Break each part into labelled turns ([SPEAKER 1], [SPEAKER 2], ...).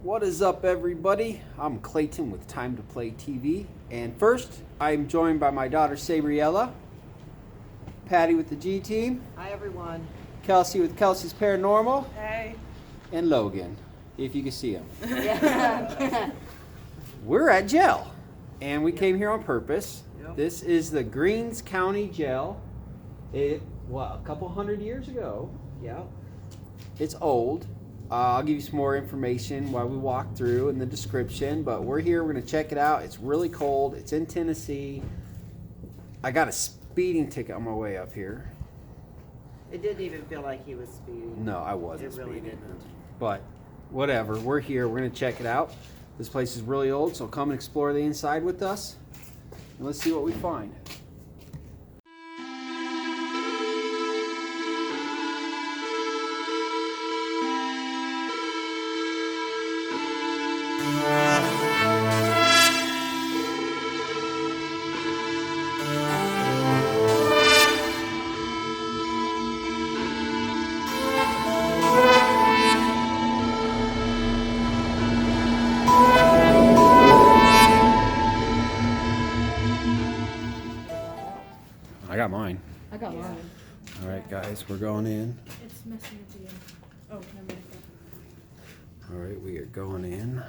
[SPEAKER 1] What is up, everybody? I'm Clayton with Time to Play TV, and first I'm joined by my daughter Sabriella, Patty with the G Team,
[SPEAKER 2] Hi everyone.
[SPEAKER 1] Kelsey with Kelsey's Paranormal,
[SPEAKER 2] Hey.
[SPEAKER 1] and Logan, if you can see him.
[SPEAKER 2] Yeah.
[SPEAKER 1] We're at jail, and we came here on purpose.
[SPEAKER 2] Yep.
[SPEAKER 1] This is the GreensCountyJail. A couple hundred years ago. Yeah, it's old. I'll give you some more information while we walk through in the description, but we're here, we're gonna check it out. It's really cold, it's in Tennessee. I got a speeding ticket on my way up here.
[SPEAKER 2] It didn't even feel like he was speeding.
[SPEAKER 1] No, I wasn't
[SPEAKER 2] It really
[SPEAKER 1] speeding.
[SPEAKER 2] didn't.
[SPEAKER 1] But whatever, we're here, we're gonna check it out. This place is really old, so come and explore the inside with us. And let's see what we find. I got mine.
[SPEAKER 3] I got mine.
[SPEAKER 1] All right, guys, we're going in.
[SPEAKER 3] It's messing with the end. Oh, never mind.
[SPEAKER 1] All right, we are going in.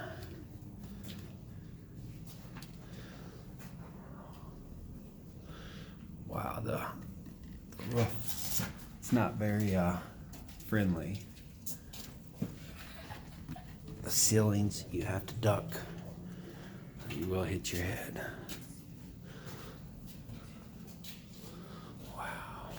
[SPEAKER 1] Wow, the roof, it's not very friendly. The ceilings, you have to duck, or you will hit your head. Wow.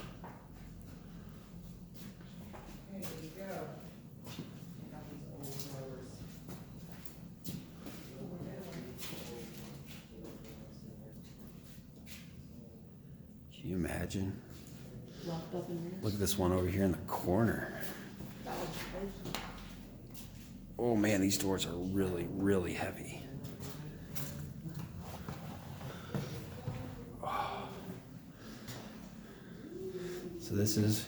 [SPEAKER 1] Can you imagine?
[SPEAKER 3] Locked up in here.
[SPEAKER 1] Look at this one over here in the corner.
[SPEAKER 3] That was crazy.
[SPEAKER 1] Oh man, these doors are really, really heavy. Oh. So this is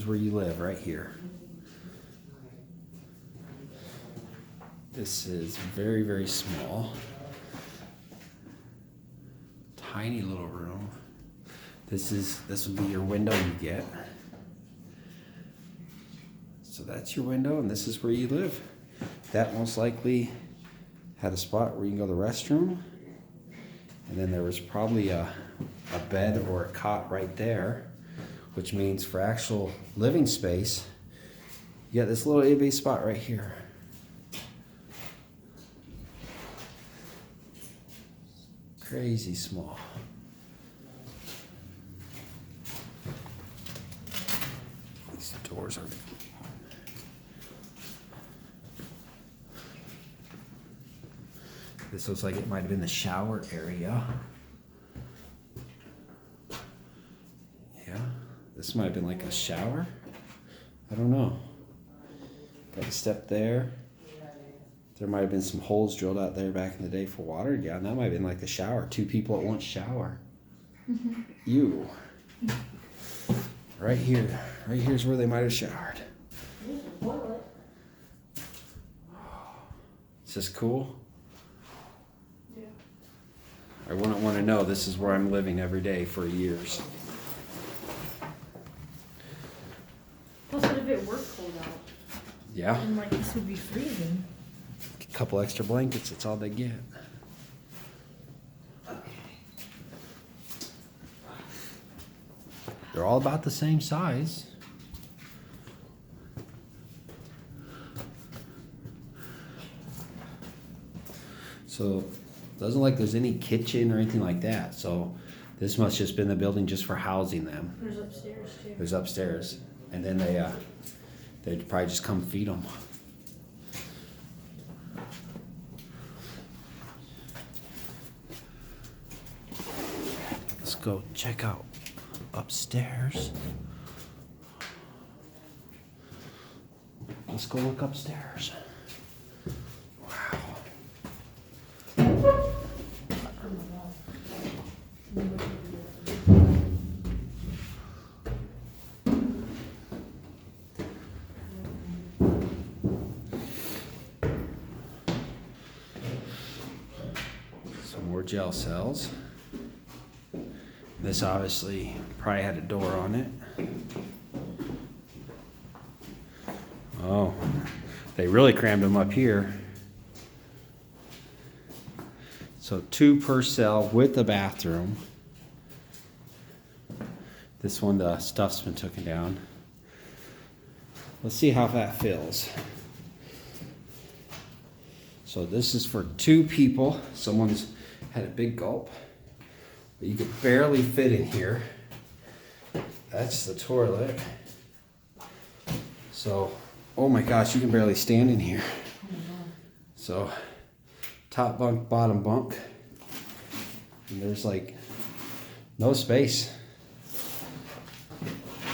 [SPEAKER 1] where you live, right here. This is very, very small. Tiny little room. This would be your window you get. So that's your window, and this is where you live. That most likely had a spot where you can go to the restroom. And then there was probably a bed or a cot right there, which means for actual living space, you got this little itty spot right here. Crazy small. These doors are... This looks like it might have been the shower area. Yeah, this might have been like a shower. I don't know. Got a step there. There might have been some holes drilled out there back in the day for water. Yeah, and that might have been like the shower. Two people at once shower. Ew. Right here. Right here's where they might have showered. Is this cool? I wouldn't want to know this is where I'm living every day for years.
[SPEAKER 3] Plus, what if it were cold out?
[SPEAKER 1] Yeah.
[SPEAKER 3] And like this would be freezing.
[SPEAKER 1] A couple extra blankets, that's all they get. They're all about the same size. So doesn't look like there's any kitchen or anything like that. So this must just been the building just for housing them.
[SPEAKER 3] There's upstairs too.
[SPEAKER 1] There's upstairs, and then they'd probably just come feed them. Let's go check out upstairs. Let's go look upstairs. Wow. jail cells. This obviously probably had a door on it. Oh, they really crammed them up here. So 2 per cell with a bathroom. This one, the stuff's been taken down. Let's see how that feels. So this is for 2 people. Someone's had a big gulp. But you could barely fit in here. That's the toilet. So, oh my gosh, you can barely stand in here. So, top bunk, bottom bunk. And there's like no space.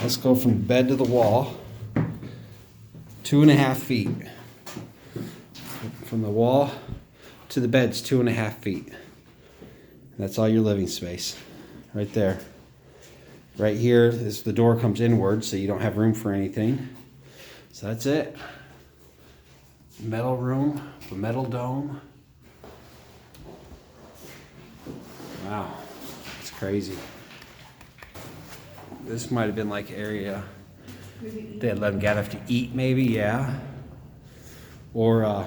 [SPEAKER 1] Let's go from bed to the wall. 2.5 feet. From the wall to the bed's 2.5 feet. That's all your living space. Right there. Right here is the door comes inward, so you don't have room for anything. So that's it. Metal room, a metal dome. Wow, it's crazy. This might have been like area they had let them gather to eat, maybe, yeah. Or I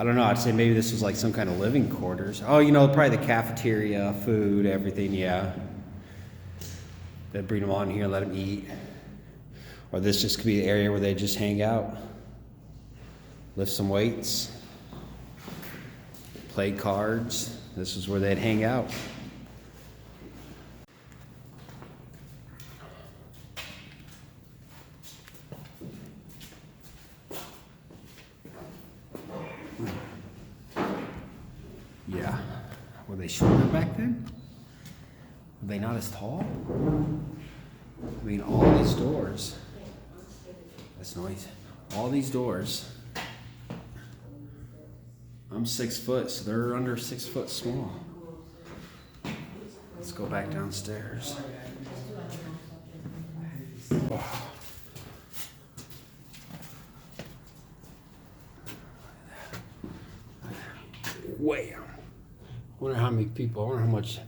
[SPEAKER 1] don't know, I'd say maybe this was like some kind of living quarters. Oh, you know, probably the cafeteria, food, everything, yeah. They'd bring them on here, let them eat. Or this just could be the area where they just hang out. Lift some weights. Play cards. This is where they'd hang out. Yeah. Were they shorter back then? Were they not as tall? I mean, all these doors. That's noise. All these doors. I'm 6 foot, so they're under 6 foot small. Let's go back downstairs. Oh. Wham! I wonder how many people, I wonder how much, I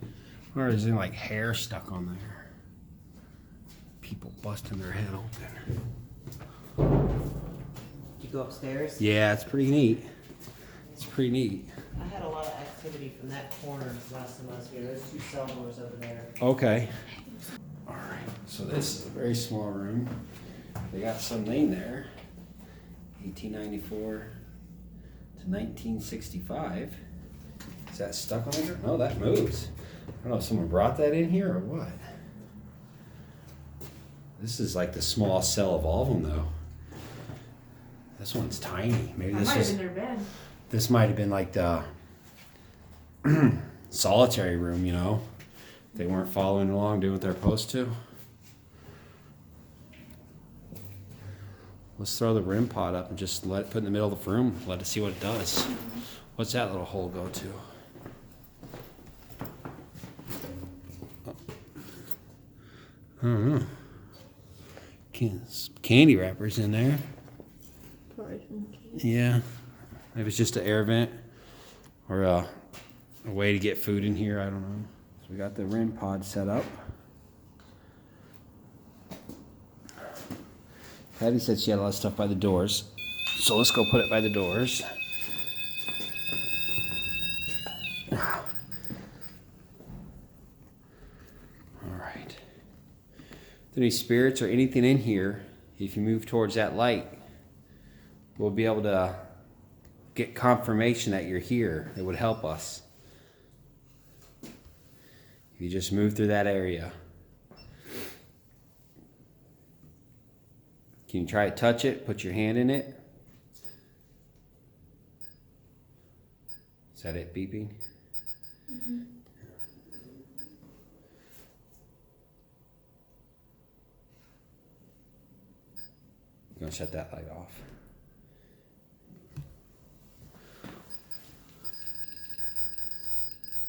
[SPEAKER 1] wonder if there's any like hair stuck on there. People busting their head open.
[SPEAKER 2] Did you go upstairs?
[SPEAKER 1] Yeah, it's pretty neat. It's pretty neat.
[SPEAKER 2] I had a lot of activity from that corner last time I was here. There's 2 cell doors over there.
[SPEAKER 1] Okay. All right. So this is a very small room. They got some name there. 1894 to 1965. Is that stuck on there? No, that moves. I don't know if someone brought that in here or what. This is like the small cell of all of them, though. This one's tiny. Maybe this was.
[SPEAKER 3] Their bed.
[SPEAKER 1] This might have been like the solitary room, you know. They weren't following along, doing what they're supposed to. Let's throw the rim pot up and just let it put in the middle of the room. Let it see what it does. What's that little hole go to? I don't know. Candy wrappers in there. Yeah. Maybe it's just an air vent or a way to get food in here. I don't know. So we got the rim pod set up. Patty said she had a lot of stuff by the doors. So let's go put it by the doors. All right. If there any spirits or anything in here, if you move towards that light, we'll be able to get confirmation that you're here. It would help us. If you just move through that area. Can you try to touch it? Put your hand in it. Is that it beeping? Mm-hmm. I'm going to shut that light off.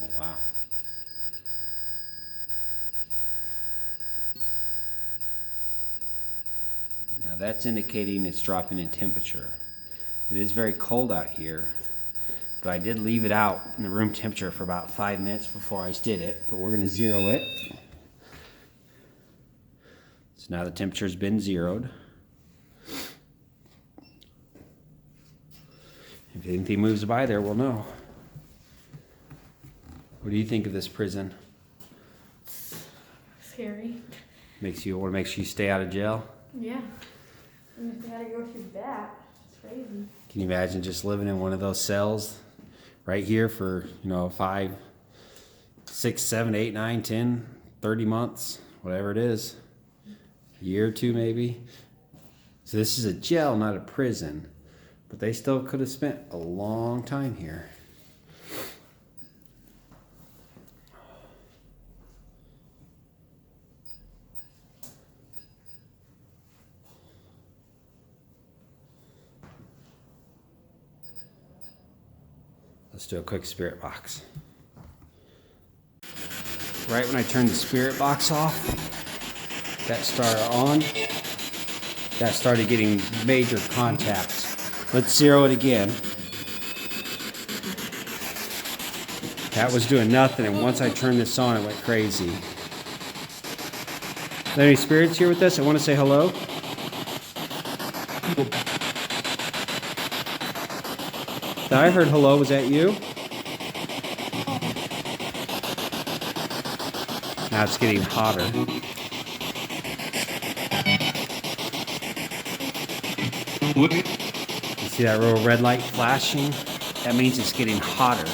[SPEAKER 1] Oh, wow. Now that's indicating it's dropping in temperature. It is very cold out here. But I did leave it out in the room temperature for about 5 minutes before I did it. But we're going to zero it. So now the temperature's been zeroed. If anything moves by there, we'll know. What do you think of this prison?
[SPEAKER 3] Scary.
[SPEAKER 1] Makes you want to make sure you stay out of jail?
[SPEAKER 3] Yeah. And if you had to go through that, it's crazy.
[SPEAKER 1] Can you imagine just living in one of those cells right here for, 5, 6, 7, 8, 9, 10, 30 months, whatever it is. A year or two maybe. So this is a jail, not a prison. But they still could have spent a long time here. Let's do a quick spirit box. Right when I turned the spirit box off, that started on. That started getting major contacts. Let's zero it again. That was doing nothing, and once I turned this on, it went crazy. Are there any spirits here with us that want to say hello? I heard hello. Was that you? Now it's getting hotter. You see that little red light flashing? That means it's getting hotter.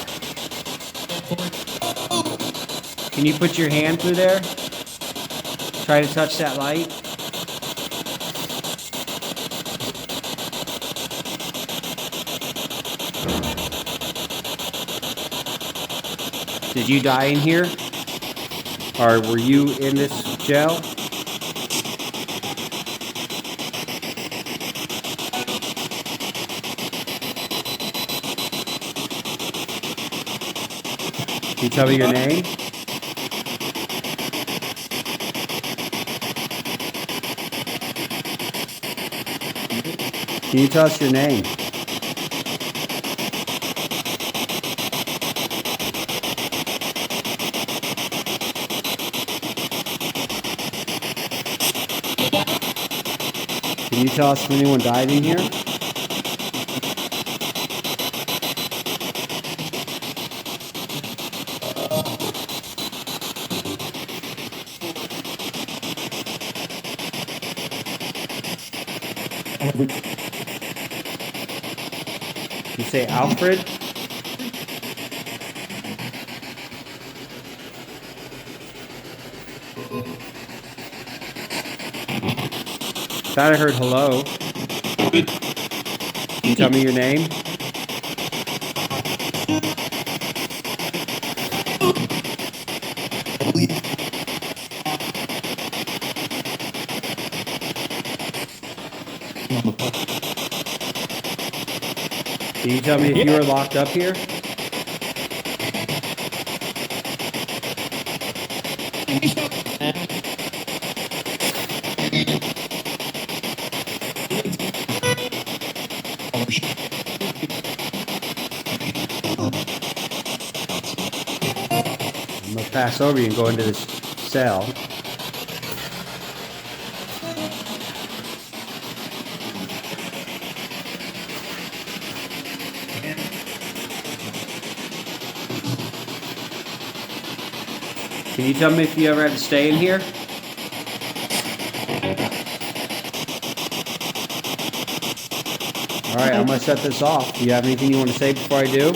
[SPEAKER 1] Can you put your hand through there? Try to touch that light. Did you die in here? Or were you in this jail? Can you tell me your name? Can you tell us your name? Can you tell us if anyone died in here? You say Alfred? Thought I heard hello. Can you tell me your name? Can you tell me if you were locked up here? I'm gonna pass over you and go into this cell. Can you tell me if you ever had to stay in here? Alright, I'm gonna set this off. Do you have anything you want to say before I do?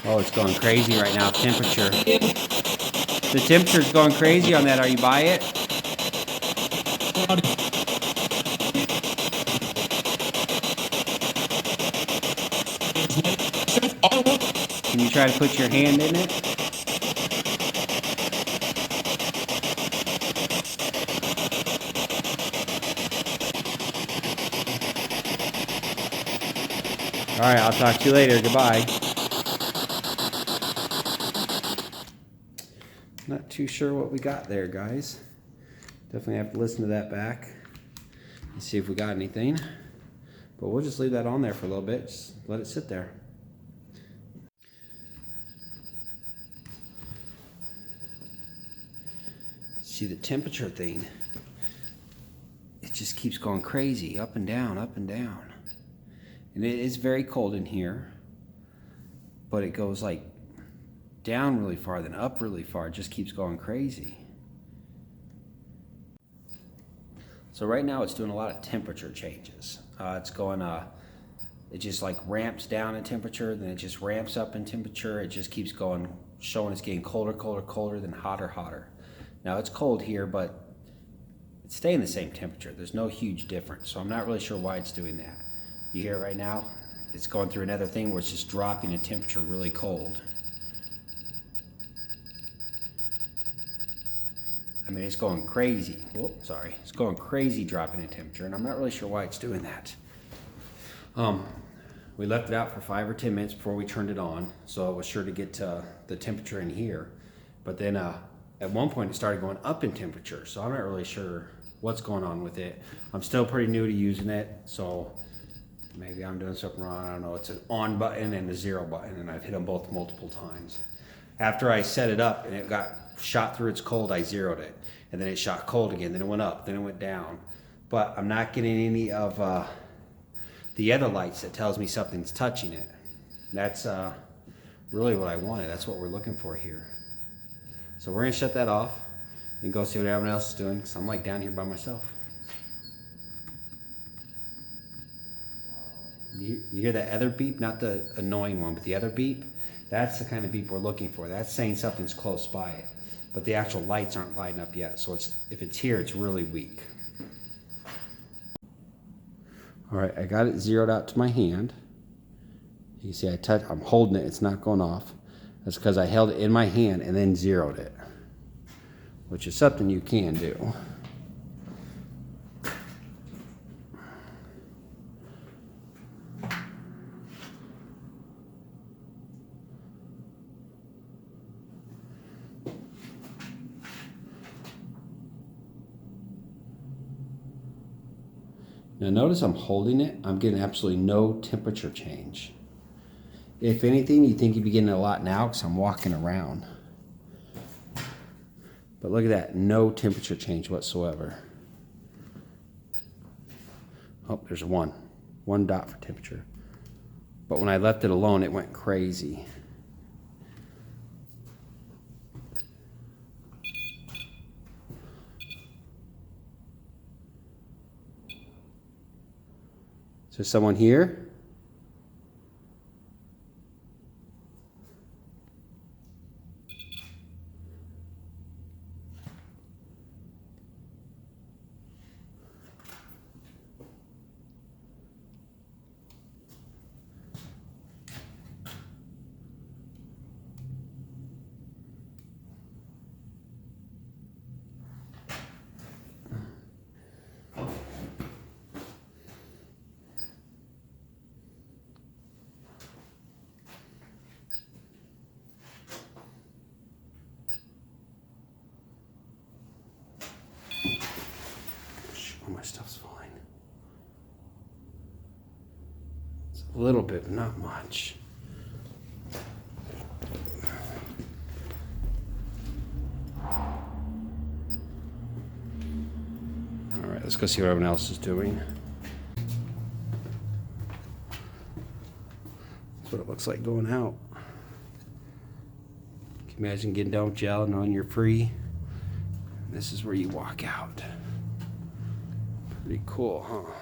[SPEAKER 1] Oh, it's going crazy right now. Temperature. The temperature's going crazy on that. Are you by it? Can you try to put your hand in it? Alright, I'll talk to you later. Goodbye. Not too sure what we got there, guys. Definitely have to listen to that back. and see if we got anything. But we'll just leave that on there for a little bit. Just let it sit there. See, the temperature thing, it just keeps going crazy, up and down, up and down. And it is very cold in here, but it goes like down really far, then up really far. It just keeps going crazy. So right now it's doing a lot of temperature changes. It's going, it just like ramps down in temperature, then it just ramps up in temperature. It just keeps going, showing it's getting colder, colder, colder, then hotter, hotter. Now it's cold here, but it's staying the same temperature. There's no huge difference, so I'm not really sure why it's doing that. You hear it right now? It's going through another thing where it's just dropping in temperature really cold. I mean, it's going crazy. Oh, sorry. It's going crazy dropping in temperature, and I'm not really sure why it's doing that. We left it out for 5 or 10 minutes before we turned it on, so it was sure to get the temperature in here. But then at one point it started going up in temperature, so I'm not really sure what's going on with it. I'm still pretty new to using it, so maybe I'm doing something wrong. I don't know. It's an on button and a 0 button, and I've hit them both multiple times. After I set it up and it got shot through its cold, I zeroed it, and then it shot cold again, then it went up, then it went down. But I'm not getting any of the other lights that tells me something's touching it. That's really what I wanted. That's what we're looking for here. So we're gonna shut that off and go see what everyone else is doing, because I'm like down here by myself. You hear that other beep? Not the annoying one, but the other beep? That's the kind of beep we're looking for. That's saying something's close by it. But the actual lights aren't lighting up yet, so if it's here, it's really weak. All right, I got it zeroed out to my hand. You can see I'm holding it, it's not going off. That's because I held it in my hand and then zeroed it, which is something you can do. Now notice I'm holding it, I'm getting absolutely no temperature change. If anything, you think you'd be getting a lot now because I'm walking around. But look at that, no temperature change whatsoever. Oh, there's one dot for temperature. But when I left it alone, it went crazy. Is there someone here? Oh, my stuff's falling. It's a little bit, but not much. All right, let's go see what everyone else is doing. That's what it looks like going out. Can you imagine getting done with jail and knowing you're free? This is where you walk out. Pretty cool, huh?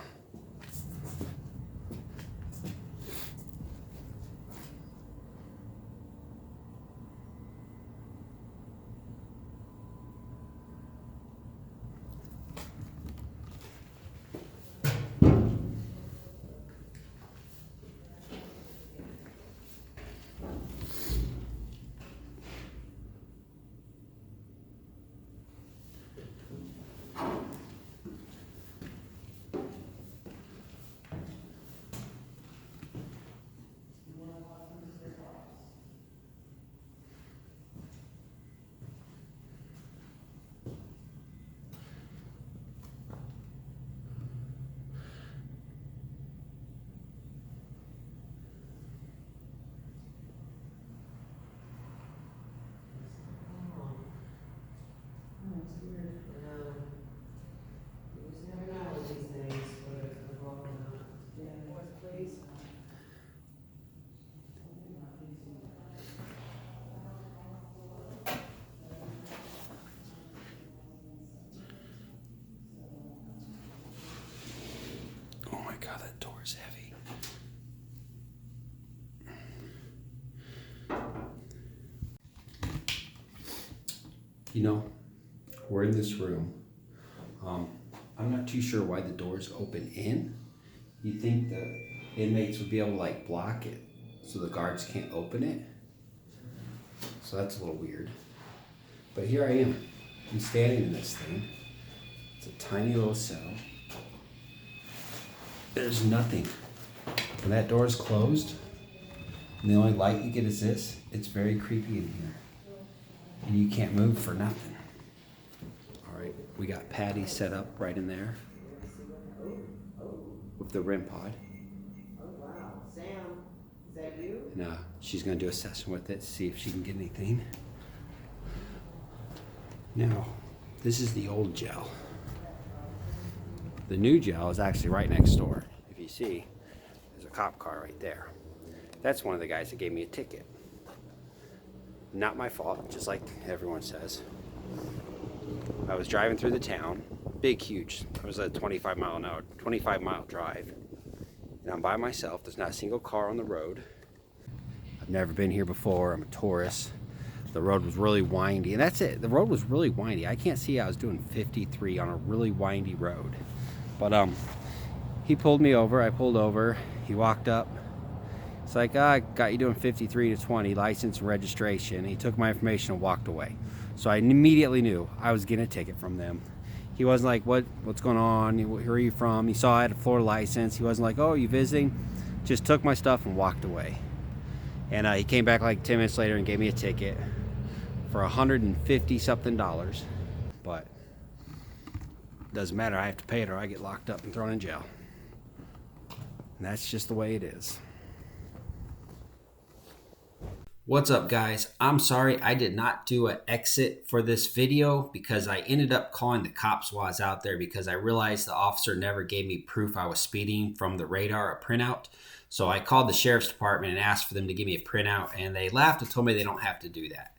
[SPEAKER 1] You know, we're in this room. I'm not too sure why the door's open in. You'd think the inmates would be able to like block it so the guards can't open it. So that's a little weird. But here I am. I'm standing in this thing. It's a tiny little cell. There's nothing. When that door is closed, and the only light you get is this, it's very creepy in here. And you can't move for nothing. All right, we got Patty set up right in there with the REM pod.
[SPEAKER 2] Oh wow, Sam, is that you?
[SPEAKER 1] And she's gonna do a session with it to see if she can get anything. Now, this is the old jail. The new jail is actually right next door. If you see, there's a cop car right there. That's one of the guys that gave me a ticket. Not my fault, just like everyone says. I was driving through the town, big, huge. It was a 25 mile drive. And I'm by myself. There's not a single car on the road. I've never been here before. I'm a tourist. The road was really windy, and that's it. The road was really windy. I can't see I was doing 53 on a really windy road. But he pulled me over. I pulled over. He walked up. It's like, I got you doing 53 to 20, license and registration. He took my information and walked away. So I immediately knew I was getting a ticket from them. He wasn't like, what's going on? Where are you from? He saw I had a Florida license. He wasn't like, oh, you visiting? Just took my stuff and walked away. And he came back like 10 minutes later and gave me a ticket for $150 something. But doesn't matter. I have to pay it or I get locked up and thrown in jail. And that's just the way it is. What's up, guys? I'm sorry I did not do an exit for this video because I ended up calling the cops while I was out there because I realized the officer never gave me proof I was speeding from the radar, a printout. So I called the sheriff's department and asked for them to give me a printout, and they laughed and told me they don't have to do that.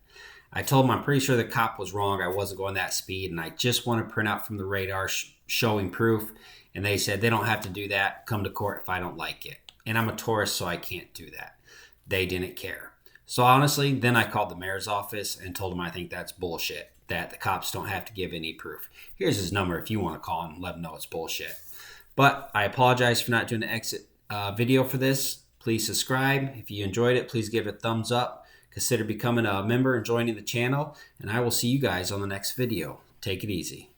[SPEAKER 1] I told them I'm pretty sure the cop was wrong. I wasn't going that speed, and I just want a printout from the radar showing proof. And they said they don't have to do that. Come to court if I don't like it. And I'm a tourist, so I can't do that. They didn't care. So honestly, then I called the mayor's office and told him I think that's bullshit, that the cops don't have to give any proof. Here's his number if you want to call him and let him know it's bullshit. But I apologize for not doing an exit video for this. Please subscribe. If you enjoyed it, please give it a thumbs up. Consider becoming a member and joining the channel. And I will see you guys on the next video. Take it easy.